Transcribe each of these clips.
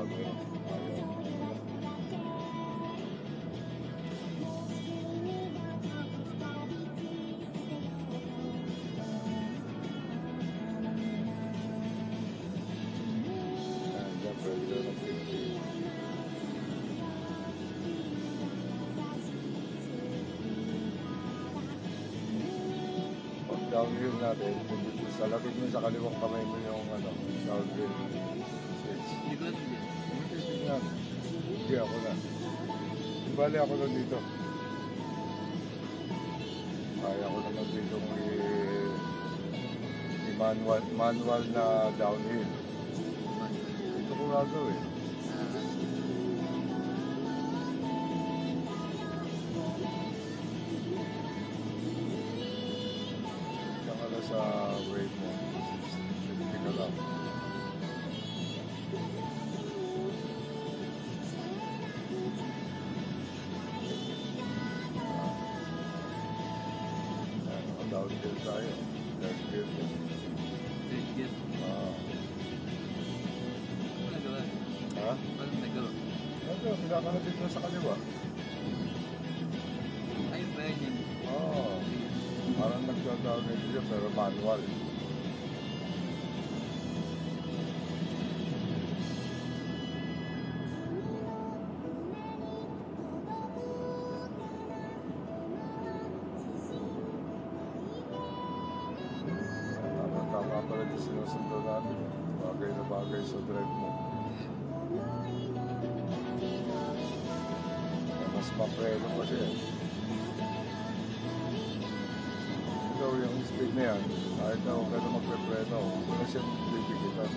bago yun. Ayaw. Ayan, pwede daw ng 50. Pag downhill natin, salatin mo sa kaliwang kamay mo yung downhill switch. Hindi ko lang din. Hindi tingnan. Hindi ako na. Bali ako lang dito. Kaya ko naman dito manual na downhill. Ito ko gagawin. Tsaka na sa weight mo. Hindi ka lang. Downhill tayo. Downhill. Third gear. Ano nagawa? Ha? Ano nagawa? Ito, pinakalapit na sa kaliwa. Ayun ba yun? Oo. Parang nagda-downhill siya pero manual. Tama pala ito sinusunod natin. Bagay na bagay sa drive mo. Mas mapreno pa siya. Ikaw yung speed na yan, kahit na huwag ka na magpe-preno, wala siyang titikitan.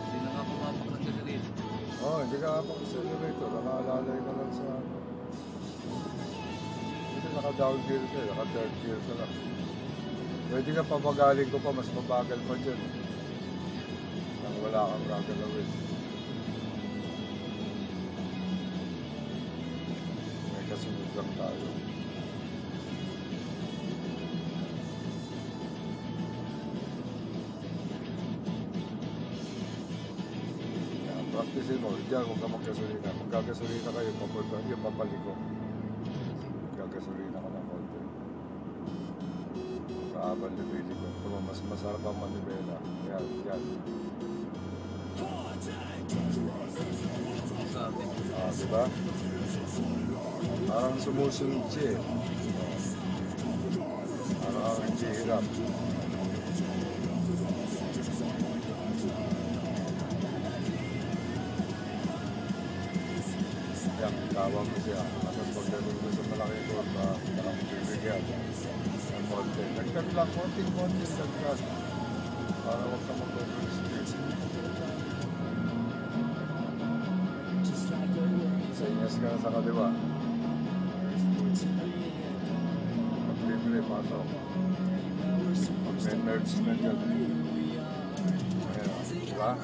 Hindi na nga pumapak ng gasolina. Oo, hindi ka kapag-accelerator, nakaalalay ka lang sa ano. Kasi naka-downhill ka, naka-third gear ka lang. Pwede ka papagaling ko pa, mas mabagal pa dyan. Nang wala kang gagalawin. May kasunod lang tayo. Practicein mo, diyan huwag ka magkasolina. Magkagasolina kayo, papunta yung papaliko. Magkagasolina ka ng konti. Kaabal na pili ko. Kung mas masarap ang manibela. Yan, yan. Sabi. Diba? Parang sumusunod siya eh. Parang hindi hirap. Yan, tawag mo siya. Tapos pagdating mo sa malaki ko, parang bibigyan ng konti. Nagdag lang, konting-konting dagdag. Para huwag ka mag-overspeed. Sa inyas ka na sa kaliwa. Pag-libre, pasok. Pag-merge na dyan. Ayan, diba?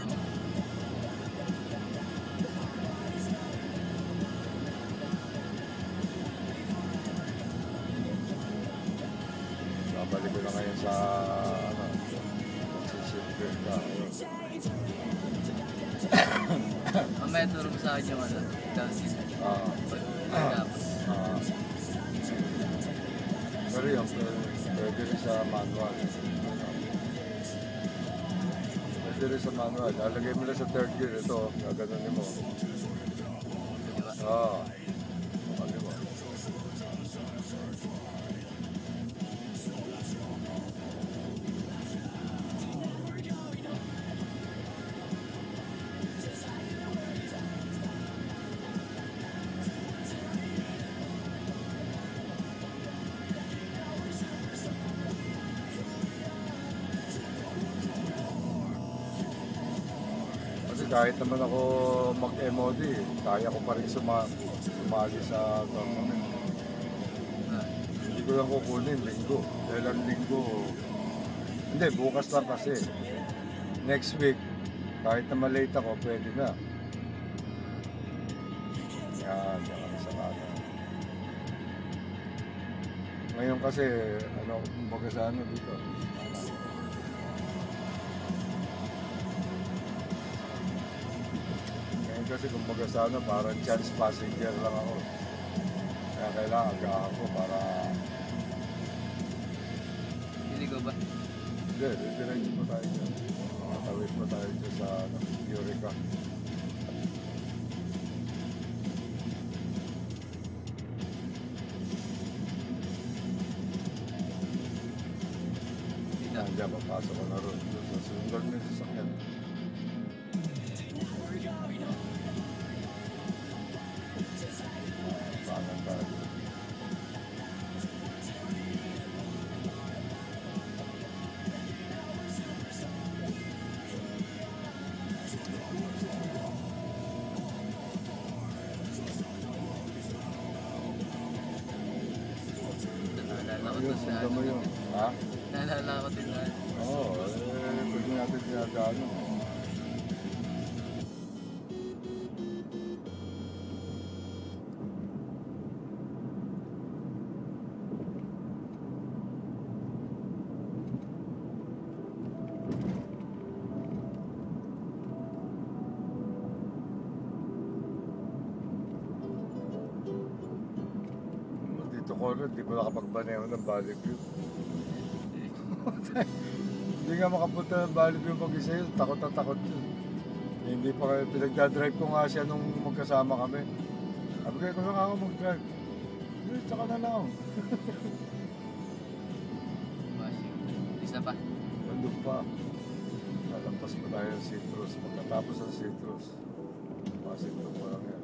Babalik ko na ngayon sa magsisipin ka. Mamaya turo mo sa akin yung downhill. Pagkatapos. Pero yung pwede rin sa manual. Pwede rin sa manual. Lalagay mo lang sa third gear. Ito, gaganunin mo. Diba? Oo. Kaliwa. Kahit naman ako mag-MOD, kaya ko pa rin sumali sa government. Hindi ko lang kukunin, linggo. Dahil ang linggo, hindi, bukas lang kasi. Next week, kahit na malate ako, pwede na. Yan, yan sa kanan. Ngayon kasi, ano, kumbaga sa ano dito. Ngayon kasi kumbaga sa ano, parang chance passenger lang ako. Kaya kailangan agahan ko para... Hindi ko ba? Hindi, diretso pa tayo dyan. Matawid pa tayo dyan sa ano, Eureka. Dito. Nandiyan, papasok ko na ron. Doon sa sundan ng sasakyan. Paano tayo? Naalala ko Ayun, to sa sundan mo yun. Ha? Naalala ko din na Oo, pwede natin sinagano. Dito ko rin, di ko nakapagbaneho ng Valley View. Hindi nga makapunta ng Valley View mag-isa yun, takot na takot yun. Hindi pa kayo, pinagdadrive ko nga siya nung magkasama kami. Sabi kayo, kung ako mag-drive. Hindi, tsaka na lang. Washington. Isa pa. Nandun pa. Lalampas pa tayo ng Citrus. Pagkatapos ng Citrus, Washington pa lang yan.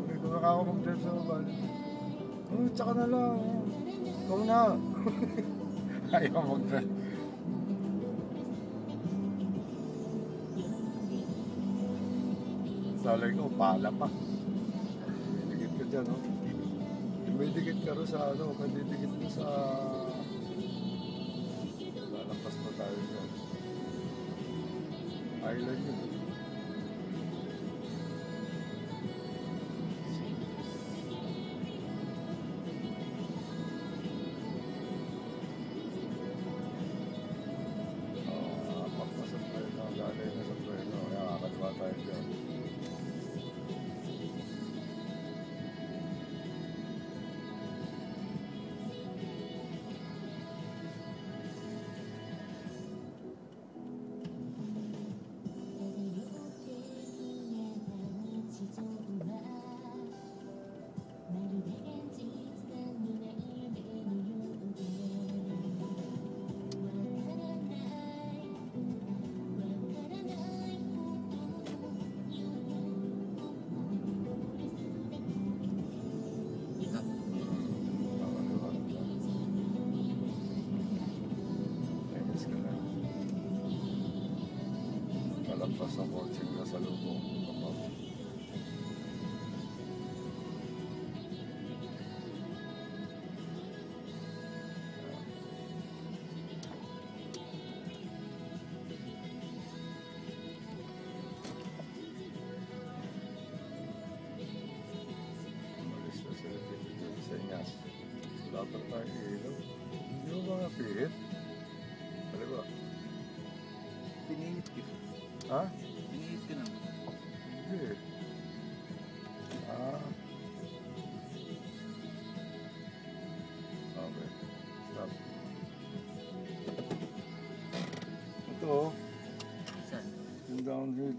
Sabi ko, ako mag-drive sa Valley. Tsaka na lang. Ikaw na. Ayaw mag-drive. Talay ko, pala pa. May dikit ka dyan, no? May dikit ka rin sa ano, didikit mo sa... Lalampas pa tayo dyan. Island yun. Pagpasok tayo na, lalay na sa preno. Kaya kakaliwa tayo dyan. Kalampas ng coaching na sa lubong. Umalis na sila dito sa Inyas. Wala pa tayo ilaw. Hindi mo mga pihit? Ano ba? Pinihit ko. Ha? Pinihit ko naman. Hindi. Ah. Okay. Stop. Ito oh. Saan? Yung downhill.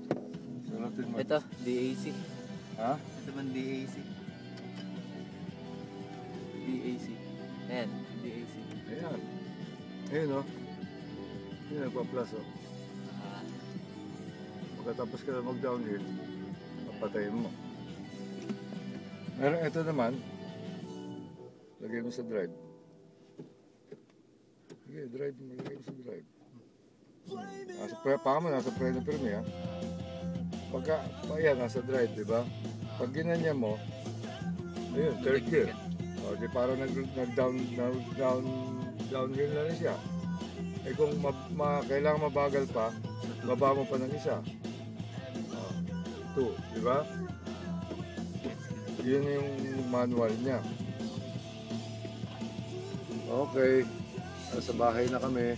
Saratin mo. Ito, DAC. Ha? Ito man DAC. DAC. Ayan, DAC. Ayan. Ayan oh. Yung nagpa-plus oh. Ah, Pagkatapos ka na mag-downhill, papatayin mo. Pero ito naman, lagay mo sa drive. Sige, drive mo. Lagay mo sa drive. Paka mo, nasa preno firme ha. Pagka, ayan, nasa drive, di ba? Pag ginanya mo, ayun, third gear. O, di parang downhill na rin siya. Eh kung kailangan mabagal pa, baba mo pa ng isa. 2, di ba? Yun yung manual niya. Okay, nasa bahay na kami.